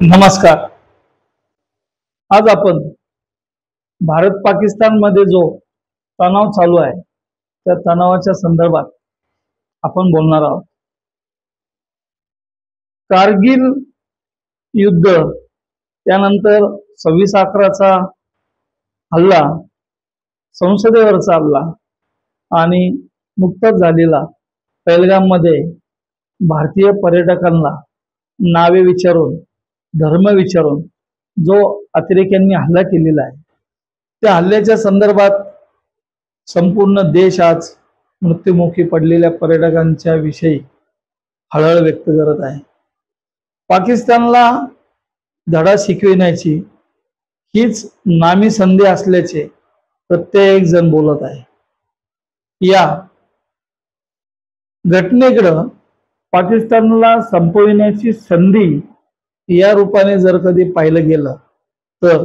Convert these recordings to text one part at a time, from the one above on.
नमस्कार। आज आपण भारत पाकिस्तान मध्ये जो तणाव चालू आहे त्या तणावाच्या संदर्भात आपण बोलणार आहोत। कारगिल युद्ध, त्यानंतर 26/11चा हल्ला, संसदेवरचा हल्ला आणि नुकताच झालेला पहलगाम मध्ये भारतीय पर्यटकांना नावे विचारून, धर्म विचारून जो अतिरेक्यांनी हल्ला केलेला आहे, त्या हल्ल्याच्या संदर्भात संपूर्ण देश आज मृत्युमुखी पडलेल्या पर्यटकांच्या विषयी हळहळ व्यक्त करत आहे। पाकिस्तानला धडा शिकविण्याची हीच नामी संधी असल्याचे प्रत्येक जण बोलत आहे। या घटनेकडे पाकिस्तानला संपविण्याची संधी या रूपाने जर कधी पाहिलं गेलं तर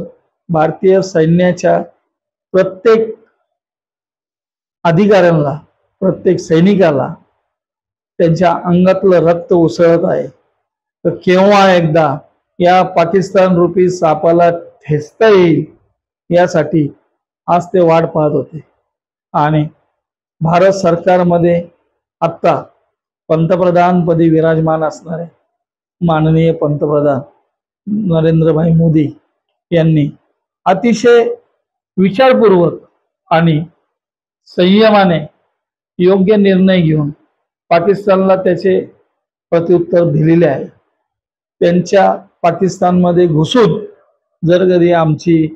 भारतीय सैन्याच्या प्रत्येक अधिकाऱ्यांना, प्रत्येक सैनिकाला त्यांच्या अंगातलं रक्त उसळत आहे। तर केव्हा एकदा या पाकिस्तान रूपी सापाला ठेचता येईल यासाठी आज ते वाट पाहत होते। आणि भारत सरकारमध्ये आता पंतप्रधानपदी विराजमान असणारे माननीय पंतप्रधान नरेंद्रभाई मोदी यांनी अतिशय विचारपूर्वक आणि संयमाने योग्य निर्णय घेऊन पाकिस्तानला त्याचे प्रत्युत्तर दिलेले आहे। त्यांच्या पाकिस्तानमध्ये घुसून जर कधी आमची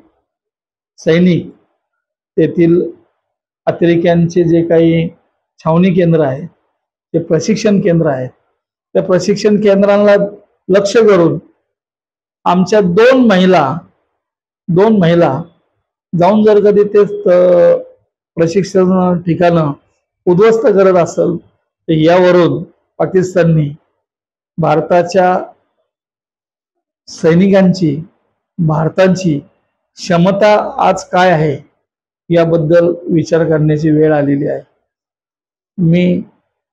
सैनिक तेथील अतिरेक्यांचे जे काही छावणी केंद्र आहे, ते प्रशिक्षण केंद्र आहे, त्या प्रशिक्षण केंद्रांना लक्ष करून आमच्या दोन महिला जाऊन जर कधी ते प्रशिक्षण ठिकाणं उद्ध्वस्त करत असेल तर यावरून पाकिस्ताननी भारताच्या सैनिकांची, भारताची क्षमता आज काय आहे याबद्दल विचार करण्याची वेळ आलेली आहे। मी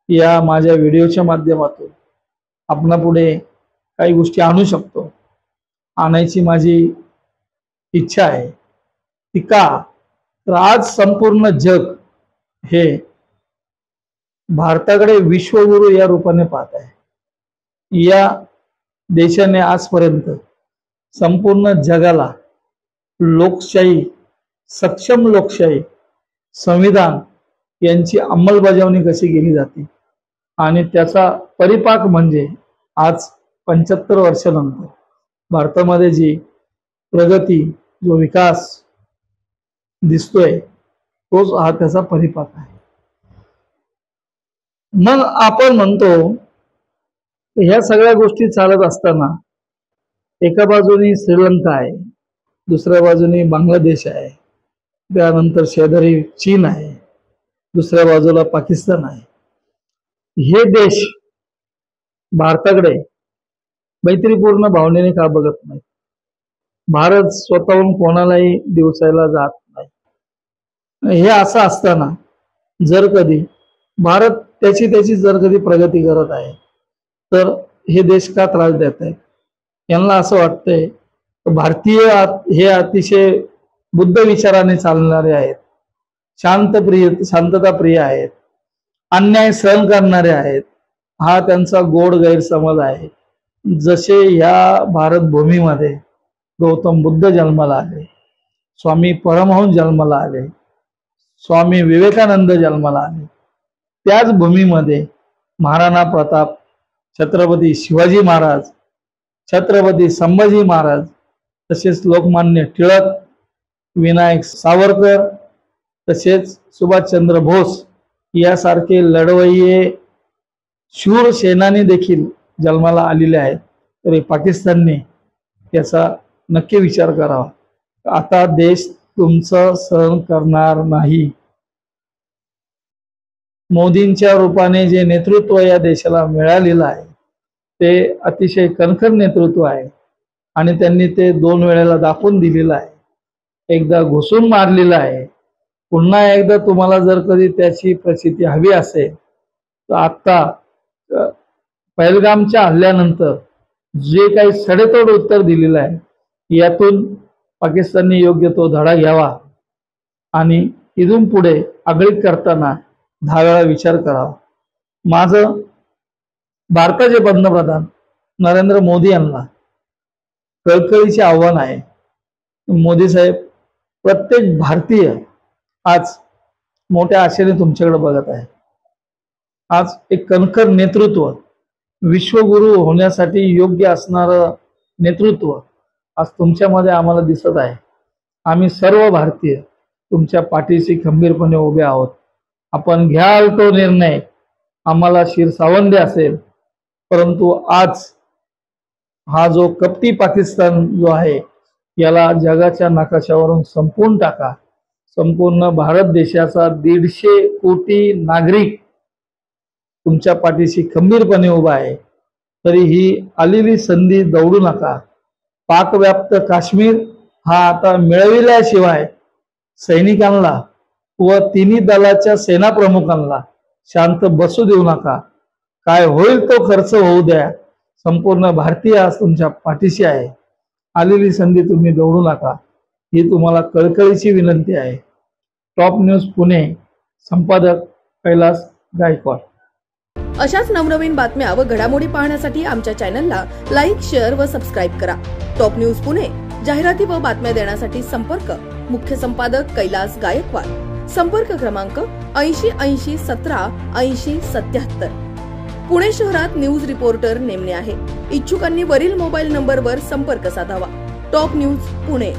या माझ्या व्हिडिओच्या माध्यमातून आपणापुढे काही गोष्टी आणू शकतो, आणायची माझी इच्छा आहे। ती का तर आज संपूर्ण जग हे भारताकडे विश्वगुरु या रूपाने पाहत आहे। या देशाने आजपर्यंत संपूर्ण जगाला लोकशाही, सक्षम लोकशाही, संविधान यांची अंमलबजावणी कशी केली जाते आणि त्याचा परिपाक म्हणजे आज 75 वर्षानंतर भारतामध्ये जी प्रगती, जो विकास दिसतोय तोच हा त्याचा परिपाक आहे। मग आपण म्हणतो ह्या सगळ्या गोष्टी चालत असताना एका बाजूनी श्रीलंका आहे, दुसऱ्या बाजूनी बांगलादेश आहे, त्यानंतर शेजारी चीन आहे, दुसऱ्या बाजूला पाकिस्तान आहे। हे देश भारताकडे मैत्रीपूर्ण भावनेने का बघत नाही? भारत स्वतःहून कोणालाही दिवसायला जात नाही। हे असं असताना जर कधी भारत त्याची जर कधी प्रगती करत आहे तर हे देश का त्रास देत आहेत? यांना असं वाटतंय भारतीय हे अतिशय बुद्ध विचाराने चालणारे आहेत, शांतता प्रिय आहेत, अन्याय सहन करणारे आहेत, हा त्यांचा गोड गैरसमज आहे। जसे या भारत भूमीमध्ये गौतम बुद्ध जन्माला आले, स्वामी परमहंस जन्माला आले, स्वामी विवेकानंद जन्माला आले, त्याच भूमीमध्ये महाराणा प्रताप, छत्रपती शिवाजी महाराज, छत्रपती संभाजी महाराज, तसेच लोकमान्य टिळक, विनायक सावरकर, तसेच सुभाषचंद्र बोस यासारखे लढवय्ये शूर सेनानी देखील जन्माला आलेले आहेत। तरी पाकिस्तानने त्याचा नक्की विचार करावा। आता देश तुमचं सहन करणार नाही। मोदींच्या रूपाने जे नेतृत्व या देशाला मिळालेलं आहे ते अतिशय कणखर नेतृत्व आहे आणि त्यांनी ते 2 वेळेला दाखवून दिलेलं आहे। एकदा घुसून मारलेलं आहे पुन्हा एकदा तुम्हाला जर कधी त्याची प्रचिती हवी असेल तर आता पहलगामच्या हल्ल्यानंतर जे काही सडेतोड उत्तर दिलेलं आहे यातून पाकिस्तानने योग्य तो धडा घ्यावा आणि इथून पुढे आगळीक करताना 10 वेळा विचार करावा. माझं भारताचे पंतप्रधान नरेंद्र मोदी यांना कळकळीचे आव्हान आहे. मोदी साहेब, प्रत्येक भारतीय आज मोठ्या आशेने तुमच्याकडे बघत आहे. आज एक कणखर नेतृत्व, विश्वगुरु होण्यासाठी योग्य असणारं नेतृत्व आज तुमच्यामध्ये आम्हाला दिसत आहे. आम्ही सर्व भारतीय तुमच्या पाठीशी खंबीरपणे उभे आहोत. आपण घ्याल तो निर्णय आम्हाला शिरसावंदी असेल, परंतु आज हा जो कपटी पाकिस्तान जो आहे याला जगाच्या नकाशावरून संपवून टाका. संपूर्ण भारत देशाचा 150 कोटी नागरिक तुमच्या पाठीशी खंबीरपणे उभा आहे. तरी ही आलेली संधी दवडू नका. पाकव्याप्त काश्मीर हा आता मिळविल्याशिवाय सैनिकांना व तिन्ही दलाच्या सेना प्रमुखांना शांत बसू देऊ नका. काय होईल तो खर्च होऊ द्या. संपूर्ण भारतीय आज तुमच्या पाठीशी आहे. आलेली संधी तुम्ही दवडू नका, ही तुम्हाला कळकळीची विनंती आहे. टॉप न्यूज पुणे, संपादक कैलास गायकवाड. अशाच नवनवीन बातम्या व घडामोडी पाहण्यासाठी आमच्या चॅनलला लाईक, शेअर व सबस्क्राईब करा. टॉप न्यूज पुणे, जाहिराती व बातम्या देण्यासाठी संपर्क मुख्य संपादक कैलास गायकवाड. संपर्क क्रमांक 8080 17 80 77. पुणे शहरात न्यूज रिपोर्टर नेमणे आहे. इच्छुकांनी वरील मोबाईल नंबरवर संपर्क साधावा. Top news Pune.